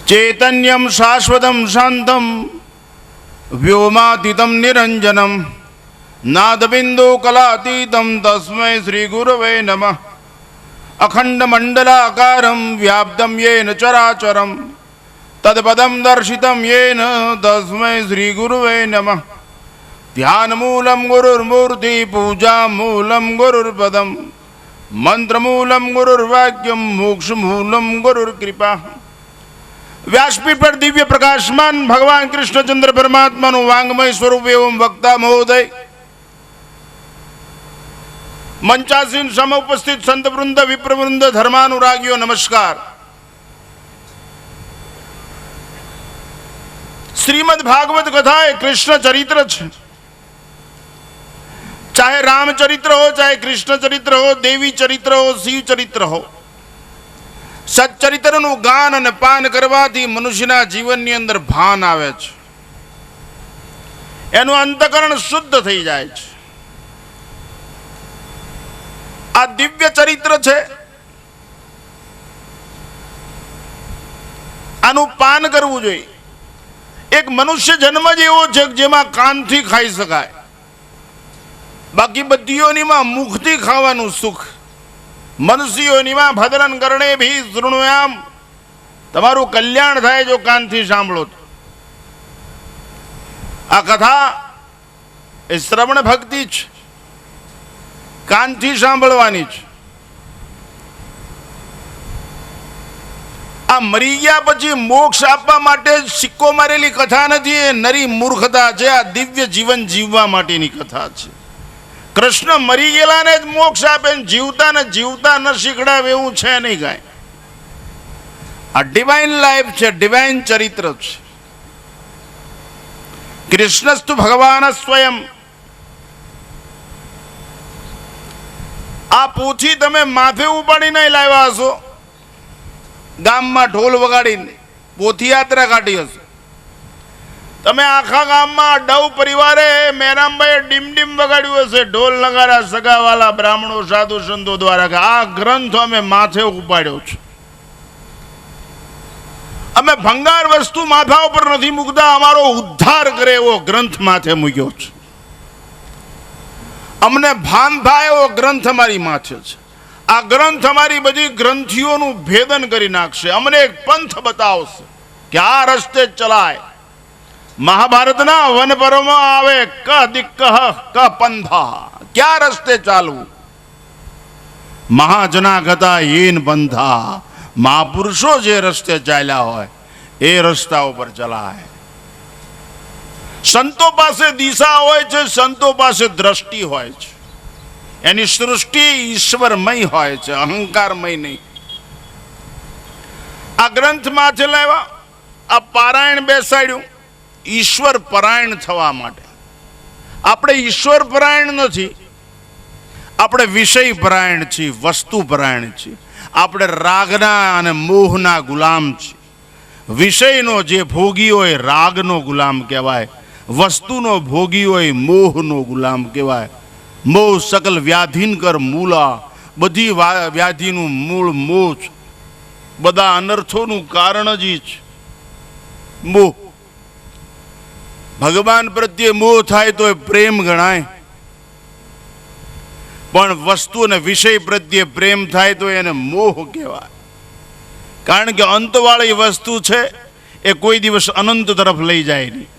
चैतन्यं शाश्वतं शान्तं व्योमातीतं निरञ्जनं नादबिन्दुकलातीतं तस्मै श्रीगुरवे नमः। अखण्डमण्डलाकारं व्याप्तं येन चराचरं तत्पदं दर्शितं येन तस्मै श्रीगुरवे नमः। ध्यानमूलं गुरुर्मूर्ति पूजामूलं गुरुर्पदं मंत्रमूलं गुरुर्वाक्यं मोक्षमूलं गुरुर्कृपा। व्यासपीठ पर दिव्य प्रकाशमान भगवान कृष्णचंद्र परमात्मा वांगमय स्वरूप एवं वक्ता महोदय, मंचासीन सम उपस्थित संत वृंद विप्र वृंद धर्मानुरागियों नमस्कार। श्रीमद् भागवत कथा है कृष्ण चरित्र है। चाहे रामचरित्र हो, चाहे कृष्ण चरित्र हो, देवी चरित्र हो, शिव चरित्र हो, सच्चरित्रનું ગાન અને પાન કરવાથી મનુષ્યના જીવનની અંદર ભાન આવે છે, એનું અંતઃકરણ શુદ્ધ થઈ જાય છે। આ દિવ્ય ચરિત્ર છે, આનું પાન કરવું જોઈએ। એક મનુષ્ય જન્મ જ એવો છે જેમાં કાનથી ખાઈ શકાય, બાકી બધીઓનીમાં મુખથી ખાવાનું સુખ। મનુષ્યોનીમાં ભદ્રન કરણે ભી શૃણુયામ, તમારું કલ્યાણ થાય જો કાનથી સાંભળો તો। આ કથા એ શ્રવણ ભક્તિ છે, કાનથી સાંભળવાની છે। આ મરી ગયા પછી મોક્ષ આપવા માટે સિક્કો મારેલી કથા નથી, એ નરી મૂર્ખતા છે। આ દિવ્ય જીવન જીવવા માટેની કથા છે। કૃષ્ણ મરી ગયેલાને જ મોક્ષ આપે, જીવતા ને જીવતા ન શીખડાવે એવું છે નહીં કાંઈ। આ ડિવાઇન લાઈફ છે, ડિવાઇન ચરિત્ર છે। કૃષ્ણસ્તુ ભગવાન સ્વયં। આ પોથી તમે માથે ઉપાડી નહીં લાવ્યા હશો, ગામમાં ઢોલ વગાડીને પોથી યાત્રા કાઢી હશે। તમે આખા ગામમાં ડવ પરિવારે મેરામભાઈ ડીમ ડીમ વગાડ્યું હશે, ઢોલ નગારા સગાવાલા બ્રાહ્મણો સાધુ સંતો દ્વારા કે આ ગ્રંથ અમે માથે ઉપાડ્યો છે। અમે ભંગાર વસ્તુ માથા ઉપર નથી મૂકતા, અમારો ઉદ્ધાર કરે એવો ગ્રંથ માથે મૂક્યો છે। અમને ભાન થાય એવો ગ્રંથ અમારી માથે છે। આ ગ્રંથ અમારી બધી ગ્રંથિઓનું ભેદન કરી નાખશે, અમને એક પંથ બતાવશે કે આ રસ્તે ચલાય। મહાભારતના વન પર્વમાં આવે ક દિક્ક ક પંથા, ક્યા રસ્તે ચાલવું। મહાજનાગતા યેન પંથા, મહાપુરુષો જે રસ્તે ચાલ્યા હોય એ રસ્તા ઉપર ચલાય। સંતો પાસે દિશા હોય છે, સંતો પાસે દ્રષ્ટિ હોય છે, એની સૃષ્ટિ ઈશ્વરમય હોય છે, અહંકારમય નહીં। આ ગ્રંથ માથે લાવ્યા, આ પારાયણ બેસાડ્યું ઈશ્વર પરાયણ થવા માટે। આપણે ઈશ્વર પરાયણ નથી, આપણે વિષય પરાયણ છીએ, વસ્તુ પરાયણ છીએ। આપણે રાગના અને મોહના ગુલામ છીએ। વિષયનો જે ભોગી હોય રાગનો ગુલામ કહેવાય, વસ્તુનો ભોગી હોય મોહનો ગુલામ કહેવાય। મોહ સકલ વ્યાધિનકર મૂલા, બધી વ્યાધિનું મૂળ મોહ છે, બધા અનર્થોનું કારણ જ છે મોહ। ભગવાન પ્રત્યે મોહ થાય તો એ પ્રેમ ગણાય, પણ વસ્તુ અને વિષય પ્રત્યે પ્રેમ થાય તો એને મોહ કહેવાય। કારણ કે અંતવાળી વસ્તુ છે એ કોઈ દિવસ અનંત તરફ લઈ જાય નહીં।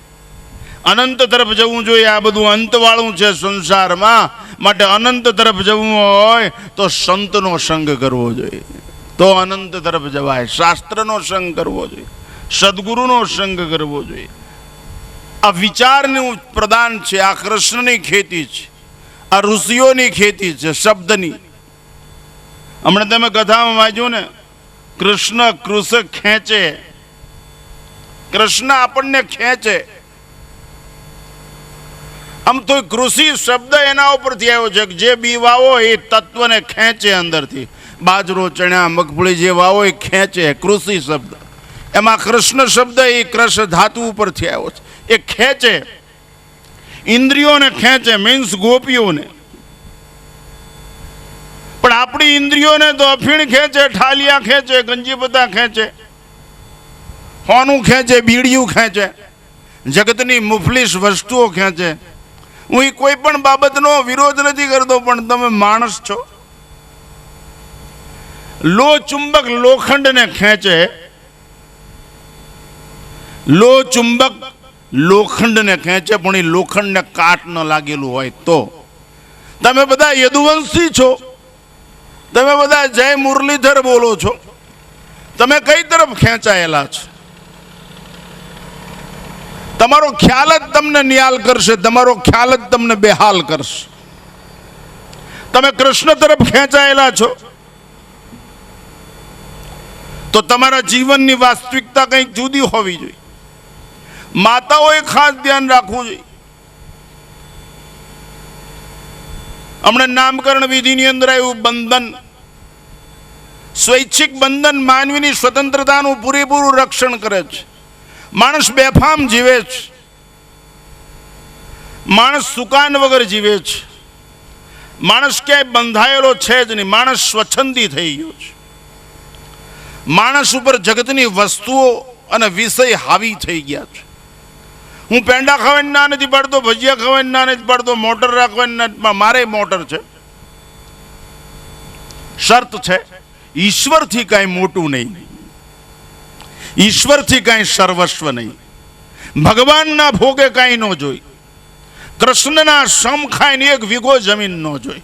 અનંત તરફ જવું જોઈએ, આ બધું અંતવાળું છે સંસારમાં, માટે અનંત તરફ જવું હોય તો સંતનો સંગ કરવો જોઈએ, તો અનંત તરફ જવાય। શાસ્ત્રનો સંગ કરવો જોઈએ, સદગુરુનો સંગ કરવો જોઈએ। આ વિચારનું પ્રદાન છે, આ કૃષ્ણની ખેતી છે, આ ઋષિઓની ખેતી છે શબ્દની। હમણાં તમે કથામાં વાંચ્યું ને, કૃષ્ણ કૃષ ખેંચે, કૃષ્ણ આપણને ખેંચે। આમ તો કૃષિ શબ્દ એના ઉપરથી આવ્યો છે કે જે બી વાવો એ તત્વને ખેંચે અંદરથી। બાજરો ચણા મગફળી જે વાવો એ ખેંચે, કૃષિ શબ્દ। એમાં કૃષ્ણ શબ્દ એ કૃષ ધાતુ ઉપરથી આવ્યો છે, એ ખેંચે, ઇન્દ્રિયોને ખેંચે, મીન્સ ગોપીઓને। પણ આપણી ઇન્દ્રિયોને તો અફીણ ખેંચે, ઠાલિયા ખેંચે, ગંજીપતા ખેંચે, હોનું ખેંચે, બીડિયું ખેંચે, જગતની મુફલીસ વસ્તુઓ ખેંચે. હું એ કોઈ પણ બાબતનો વિરોધ નથી કરતો, પણ તમે માણસ છો. લો ચુંબક લોખંડને ખેંચે, લો ચુંબક લોખંડને ખેંચે, પણ એ લોખંડને કાટ ન લાગેલું હોય તો. તમે બધા યદુવંશી છો, તમે બધા જય મુરલીધર બોલો છો, તમે કઈ તરફ ખેંચાયેલા છો? તમારો ખ્યાલ જ તમને નિહાલ કરશે, તમારો ખ્યાલ જ તમને બેહાલ કરશે. તમે કૃષ્ણ તરફ ખેંચાયેલા છો તો તમારા જીવનની વાસ્તવિકતા કંઈક જુદી હોવી જોઈએ. માતાઓએ ખાસ ધ્યાન રાખવું જોઈએ. હમણાં નામકરણ વિધિની અંદર આવ્યું બંધન, સ્વૈચ્છિક બંધન માનવીની સ્વતંત્રતાનું પૂરેપૂરું રક્ષણ કરે છે. માણસ બેફામ જીવે છે, માણસ સુકાન વગર જીવે છે, માણસ ક્યાંય બંધાયેલો છે જ નહીં, માણસ સ્વચ્છંદી થઈ ગયો છે. માણસ ઉપર જગતની વસ્તુઓ અને વિષય હાવી થઈ ગયા છે. હું પેંડા ખાવાની ના નથી પાડતો, ભજીયા ખાવાની ના નથી પાડતો, મોટર રાખવાની ના, મારે મોટર છે. શરત છે, ઈશ્વરથી કાંઈ મોટું નહીં, ઈશ્વરથી કાંઈ સર્વસ્વ નહીં, ભગવાનના ભોગે કાંઈ ન જોઈ, કૃષ્ણના સમ ખાઈને એક વીઘો જમીન ન જોઈ.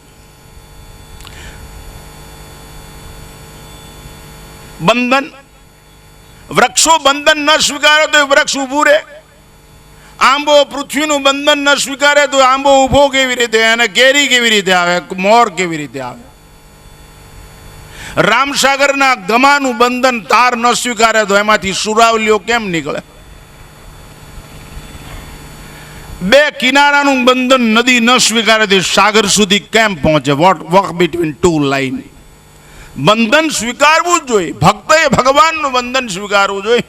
બંધન, વૃક્ષો બંધન ન સ્વીકારે તો વૃક્ષ ઊભું રહે. આંબો પૃથ્વીનું બંધન ન સ્વીકારે તો આંબો ઊભો કેવી રીતે, અને કેરી કેવી રીતે આવે, મોર કેવી રીતે આવે. રામસાગરના ગમાનું બંધન તાર ન સ્વીકારે તો એમાંથી સુરાવલીઓ કેમ નીકળે? બે કિનારાનું બંધન નદી ન સ્વીકારે તો સાગર સુધી કેમ પહોંચે? Walk between two line. બંધન સ્વીકારવું જ જોઈએ. ભક્તએ ભગવાનનું બંધન સ્વીકારવું જોઈએ,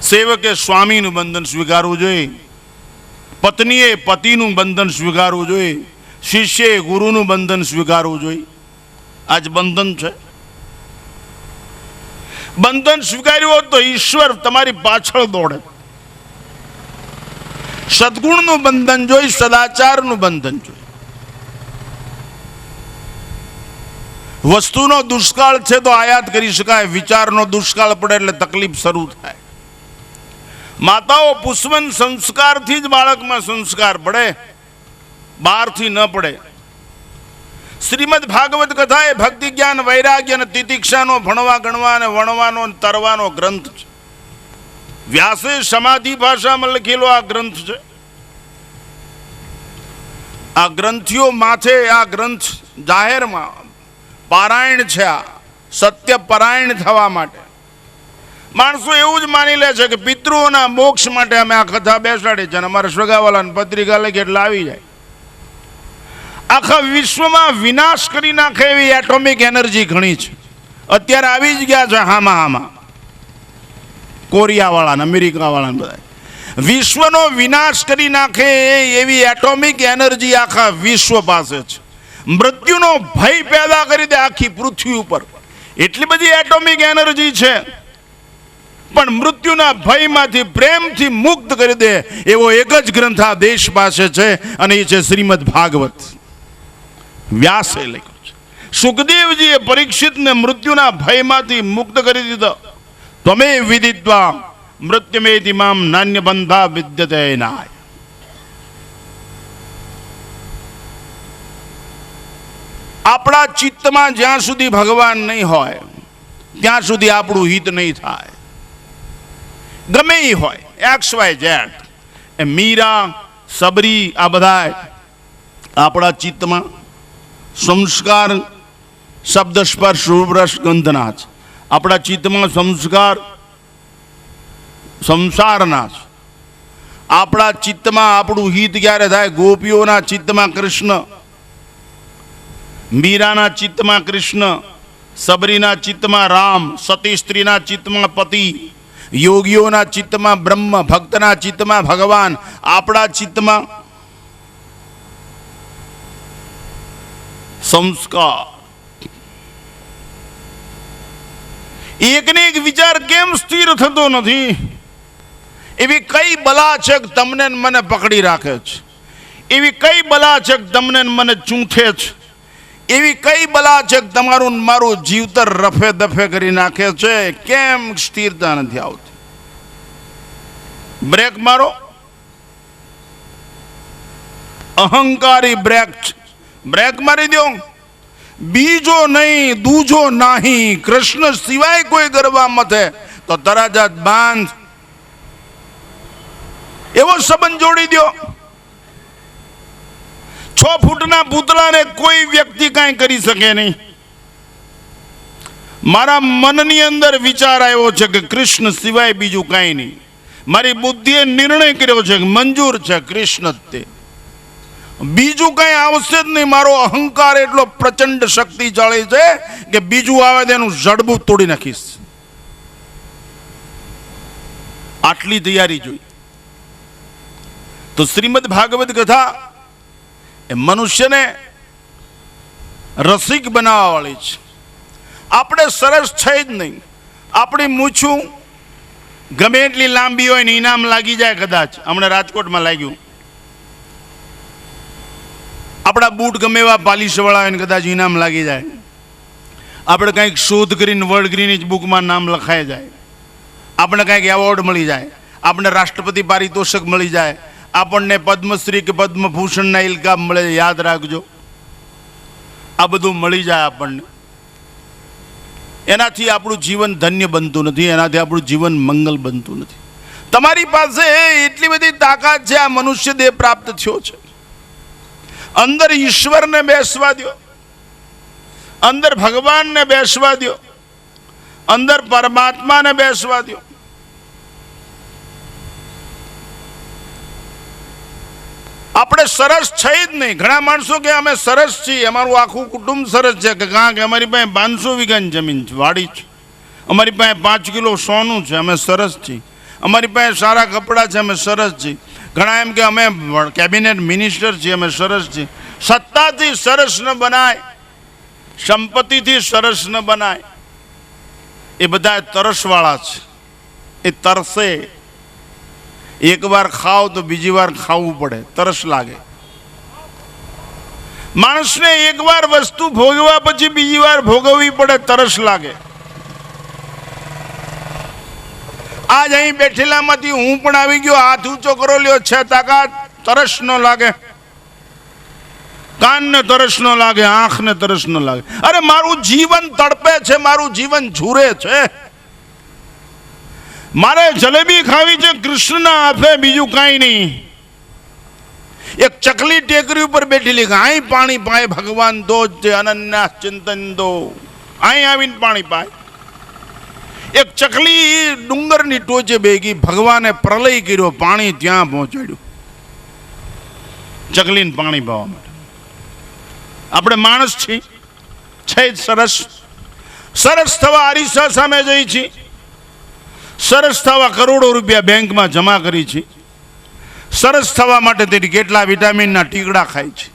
સેવકે સ્વામીનું બંધન સ્વીકારવું જોઈએ, પત્નીએ પતિનું બંધન સ્વીકારવું જોઈએ, શિષ્યએ ગુરુનું બંધન સ્વીકારવું જોઈએ. આજ બંધન છે. બંધન સ્વીકાર્યું હોત તો ઈશ્વર તમારી પાછળ દોડે. સદગુણનું બંધન જોઈ, સદાચારનું બંધન જોઈ. વસ્તુનો દુષ્કાળ છે તો આયાત કરી શકાય, વિચારનો દુષ્કાળ પડે એટલે તકલીફ શરૂ થાય. માતાઓ પુષ્પન સંસ્કારથી જ બાળકમાં સંસ્કાર પડે, બહારથી ન પડે. શ્રીમદ ભાગવત કથા એ ભક્તિ જ્ઞાન વૈરાગ્ય અને તિતિક્ષાનો ભણવા ગણવા અને વણવાનો અને તરવાનો ગ્રંથ છે. વ્યાસે સમાધિ ભાષામાં લખેલો આ ગ્રંથ છે. આ ગ્રંથિયો માથે આ ગ્રંથ જાહેરમાં પારાયણ છે. આ સત્ય પરાયણ થવા માટે માણસો એવું જ માની લે છે કે પિતૃઓના મોક્ષ માટે અમે આ કથા બેસાડી છે અને અમારા સગાવાલાને પત્રિકા લખી એટલે આવી જાય. આખા વિશ્વમાં વિનાશ કરી નાખે એવી એટોમિક એનર્જી ઘણી છે. અત્યારે આવી જ ગયા છે હામાં કોરિયા વાળા, અમેરિકા વાળા, બધા વિશ્વનો વિનાશ કરી નાખે એવી એટોમિક એનર્જી આખા વિશ્વ પાસે છે. મૃત્યુનો ભય પેદા કરી દે આખી પૃથ્વી ઉપર, એટલી બધી એટોમિક એનર્જી છે. પણ મૃત્યુના ભયમાંથી પ્રેમથી મુક્ત કરી દે એવો એક જ ગ્રંથ આ દેશ પાસે છે, અને એ છે શ્રીમદ ભાગવત. વ્યાસે લખ્યું છે. સુખદેવજીએ પરીક્ષિતને મૃત્યુના ભયમાંથી મુક્ત કરી દીધો. તમે વિદિત્વા મૃત્યુમેતિ મામ નાન્ય બંધા વિદ્યતે નાય. આપણા ચિત્તમાં જ્યાં સુધી ભગવાન નહીં હોય ત્યાં સુધી આપણું હિત નહીં થાય. ગમે એ હોય, એક્સ વાય ઝેડ, એ મીરા, સબરી, આ બધા આપણા ચિત્તમાં સંસ્કાર, શબ્દ સ્પર્શ રૂપ રસ ગંધના છે. આપણા ચિત્તમાં સંસ્કાર સંસારના છે. આપણા ચિત્તમાં આપણું હિત ક્યારે થાય? ગોપીઓના ચિત્તમાં કૃષ્ણ, મીરાના ચિત્તમાં કૃષ્ણ, સબરીના ચિત્તમાં રામ, સતી સ્ત્રીના ચિત્તમાં પતિ, યોગીઓના ચિત્તમાં બ્રહ્મ, ભક્તના ચિત્તમાં ભગવાન. આપણા ચિત્તમાં સંસ્કાર. એકને એક વિચાર કેમ સ્થિર થતો નથી? એવી કઈ બલા છે કે તમને ને મને પકડી રાખે છે? એવી કઈ બલા છે કે તમને ને મને ચૂંથે છે? એવી કઈ બલા છે કે તમારું ને મારું જીવતર રફે દફે કરી નાખે છે? કેમ સ્થિરતા નથી આવતી? બ્રેક મારો. અહંકારી બ્રેક છે. બ્રેક મારી દો. બીજો નહીં, દૂજો નહીં, કૃષ્ણ સિવાય કોઈ ગરબા મથે તો તરાજાત બાંધ. એવો સંબંધ જોડી દો. 6 ફૂટના પૂતળાને કોઈ વ્યક્તિ કાંઈ કરી શકે નહીં. મારા મનની અંદર વિચાર આવ્યો છે કે કૃષ્ણ સિવાય બીજું કાંઈ નહીં. મારી બુદ્ધિએ નિર્ણય કર્યો છે કે મંજૂર છે કૃષ્ણ જ તે, બીજું કઈ આવશે જ નહીં. મારો અહંકાર એટલો પ્રચંડ શક્તિશાળી છે કે બીજું આવે તેનું જડબું તોડી નાખીશ. આટલી તૈયારી જોઈ. તો શ્રીમદ ભાગવત કથા એ મનુષ્યને રસિક બનાવવા વાળી છે. આપણે સરસ છે જ નહીં. આપણી મૂછું ગમે એટલી લાંબી હોય ને ઇનામ લાગી જાય. કદાચ હમણાં રાજકોટમાં લાગ્યું. આપણા બૂટ ગમે એવા પાલિશ વાળા હોય ને કદાચ ઇનામ લાગી જાય. આપણે કંઈક શોધ કરીને વર્લ્ડ ગ્રીનિચ બુકમાં નામ લખાઈ જાય. આપણે કંઈક એવોર્ડ મળી જાય. આપણને રાષ્ટ્રપતિ પારિતોષિક મળી જાય. આપણને પદ્મશ્રી કે પદ્મભૂષણના ઇલકાબ મળે. યાદ રાખજો, આ બધું મળી જાય આપણને. એનાથી આપણું જીવન ધન્ય બનતું નથી. એનાથી આપણું જીવન મંગલ બનતું નથી. તમારી પાસે એટલી બધી તાકાત છે. આ મનુષ્ય દેહ પ્રાપ્ત થયો છે. અંદર ઈશ્વરને બેસવા દો. અંદર ભગવાનને બેસવા દો. અંદર પરમાત્માને બેસવા દો. આપણે સરસ છે જ નહીં. ઘણા માણસો કે અમે સરસ છીએ, અમારું આખું કુટુંબ સરસ છે. કે કારણ કે અમારી પાસે 500 વીઘાની જમીન છે, વાડી છે. અમારી પાસે 5 કિલો સોનું છે, અમે સરસ છીએ. અમારી પાસે સારા કપડાં છે, અમે સરસ છીએ. ઘણા એમ કે અમે કેબિનેટ મિનિસ્ટર છીએ, અમે સરસ છીએ. સત્તાથી સરસ ન બનાય, સંપત્તિથી સરસ ન બનાય. એ બધા તરસવાળા છે. એ તરસે. એક વાર ખાઓ તો બીજી વાર ખાવું પડે, તરસ લાગે. માણસને એક વાર વસ્તુ ભોગવા પછી બીજી વાર ભોગવવી પડે, તરસ લાગે. આજ અહીં બેઠેલામાંથી હું પણ આવી ગયો. હાથ ઊંચો કરો લ્યો. છે તાકાત. તરસ ન લાગે. કાનને તરસ ન લાગે. આંખને તરસ ન લાગે. અરે મારું જીવન તડપે છે, મારું જીવન ઝૂરે છે. મારે જલેબી ખાવી છે કૃષ્ણના હાથે, બીજું કાંઈ નહીં. એક ચકલી ટેકરી ઉપર બેઠેલી, અહીં પાણી પાય ભગવાન દો જ અનન્યા ચિંતન દો. અહીં આવીને પાણી પાય. એક ચકલી ડુંગરની ટોચે બેગી, ભગવાને પ્રલય કર્યો, પાણી ત્યાં પહોંચાડ્યું ચકલીને પાણી પાવા માટે. આપણે માણસ છીએ, છે સરસ. સરસ થવા અરીસા સામે જઈ છીએ. સરસ થવા કરોડો રૂપિયા બેંકમાં જમા કરી છે. સરસ થવા માટે તેની કેટલા વિટામિનના ટીકડા ખાય છે.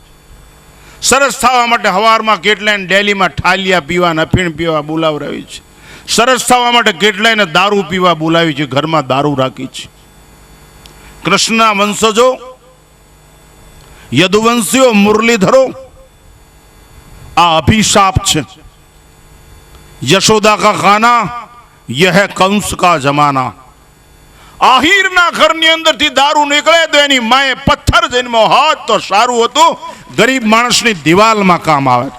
સરસ થવા માટે સવારમાં કેટલાયને ડેલીમાં ઠાલિયા પીવા, અફીણ પીવા બોલાવરાવી છે. સરસ થવા માટે કેટલાયને દારૂ પીવા બોલાવી છે, ઘરમાં દારૂ રાખી છે. કૃષ્ણના વંશજો, યદુવંશીઓ, મુરલીધરો, આ અભિશાપ છે. યશોદા કા ખાના, यह है कंस का जमाना. આહિરના ઘરની અંદરથી દારૂ નીકળે તો એની માએ પથ્થર જન્મો હોત તો સારું હતું. ગરીબ માણસની દિવાલમાં કામ આવે.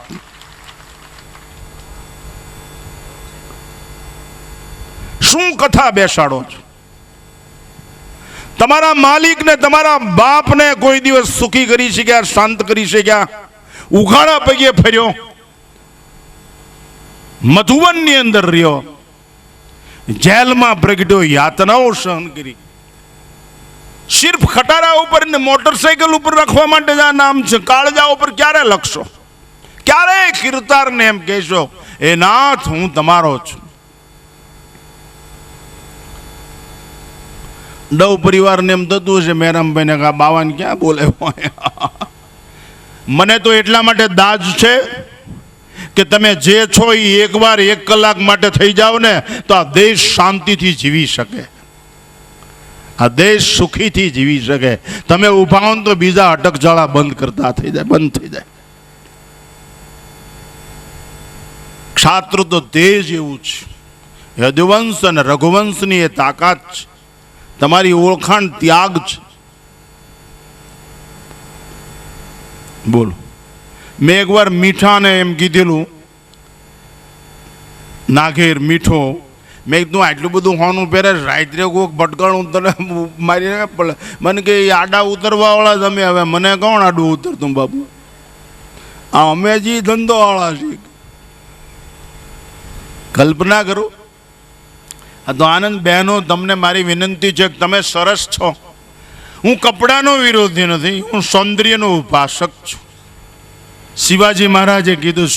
શું કથા બેસાડો છો? તમારા માલિકને, તમારા બાપને કોઈ દિવસ સુખી કરી શક્યા, શાંત કરી શક્યા? ઉઘાડા પગે ફર્યો, મધુવનની અંદર રહ્યો, જેલમાં પ્રગટ્યો, યાતનાઓ સહન કરી. સિર્ફ ખટારા ઉપર ને મોટરસાયકલ ઉપર રાખવા માટે જ આ નામ છે. કાળજા ઉપર ક્યારે લખશો? ક્યારે કીર્તારને એમ કહેશો, એ નાથ હું તમારો છું? ડવ પરિવારને એમ થતું હશે મેરામભાઈને કે આ બાવાને ક્યાં બોલે. મને તો એટલા માટે દાજ છે કે તમે જે છો એ એકવાર 1 કલાક માટે થઈ જાઓ ને તો આ દેશ શાંતિથી જીવી શકે, આ દેશ સુખીથી જીવી શકે. તમે ઊભા હો તો બીજા અટકજાળા બંધ કરતા થઈ જાય, બંધ થઈ જાય. ક્ષાત્ર તો તેજ એવું છે. યદુવંશ અને રઘુવંશની એ તાકાત છે. તમારી ઓળખાણ ત્યાગ છે. બોલો, મેં એકવાર મીઠાને એમ કીધેલું, નાઘેર મીઠો, મેં કીધું આટલું બધું હોનું પહેરે રાત્રે કોઈક ભટકાણું તને મારી પડે. મને કે આડા ઉતરવા વાળા તમે, હવે મને કોણ આડું ઉતરતું બાપુ? આ અમે જે ધંધો વાળા છીએ. કલ્પના કરો. આ તો આનંદ બહેનો, તમને મારી વિનંતી છે કે તમે સરસ છો. હું કપડાનો વિરોધી નથી, હું સૌંદર્યનો ઉપાસક છું. શિવાજી મહારાજે કીધું,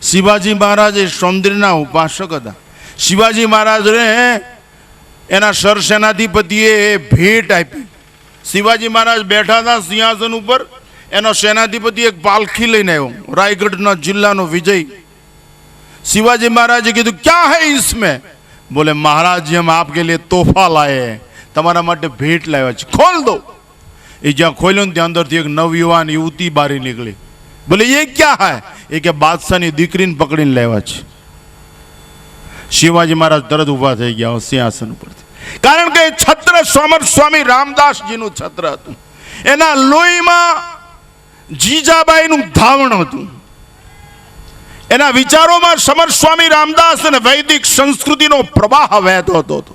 શિવાજી મહારાજ એ સૌંદર્યના ઉપાસક હતા. શિવાજી મહારાજને એના સરસેનાધિપતિએ ભેટ આપી. શિવાજી મહારાજ બેઠા હતા સિંહાસન ઉપર, એનો સેનાધિપતિ એક પાલખી લઈને આવ્યો, રાયગઢના જિલ્લાનો વિજય. शिवाजी महाराज कीधु क्या है इसमें? बोले महाराज जी हम आपके लिए तोहफा लाए हैं, तमारा माटे भेंट लाया छे, खोल दो. ये ज्यां खोल्यो ने त्यां अंदरथी एक नवयुवान युवती बारी निकली. बोले ये क्या है? ये के बादशाहनी दीकरीने पकड़ीने लाव्या छे. शिवाजी महाराज तरत उभा थई गया सिंहासन उपरथी, कारण के छत्र समर्थ स्वामी रामदास जी नु छत्र हतुं. एना लोहीमां जीजाबाईनुं धावण हतुं. एना विचारों समर्थ स्वामी रामदास ने वैदिक संस्कृति नो प्रवाह वहतो હતો.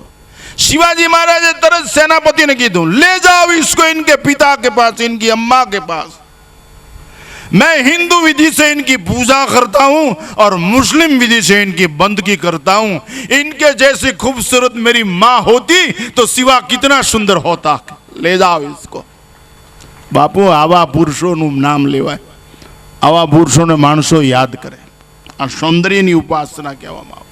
शिवाजी महाराज तरत सेनापति ने कीधु ले जाओ इसको इनके पिता के पास, इनकी अम्मा के पास. मैं हिंदू विधि से इनकी पूजा करता हूं और मुस्लिम विधि से इनकी बंदगी करता हूं. इनके जैसी खूबसूरत मेरी मां होती तो शिवा कितना सुंदर होता. ले जाओ इसको. बापू आवा पुरुषों नु नाम लेवाय, आवा पुरुषों ने माणसों याद करे. आ सौंदर्यनी उपासना कहेवामां આવે.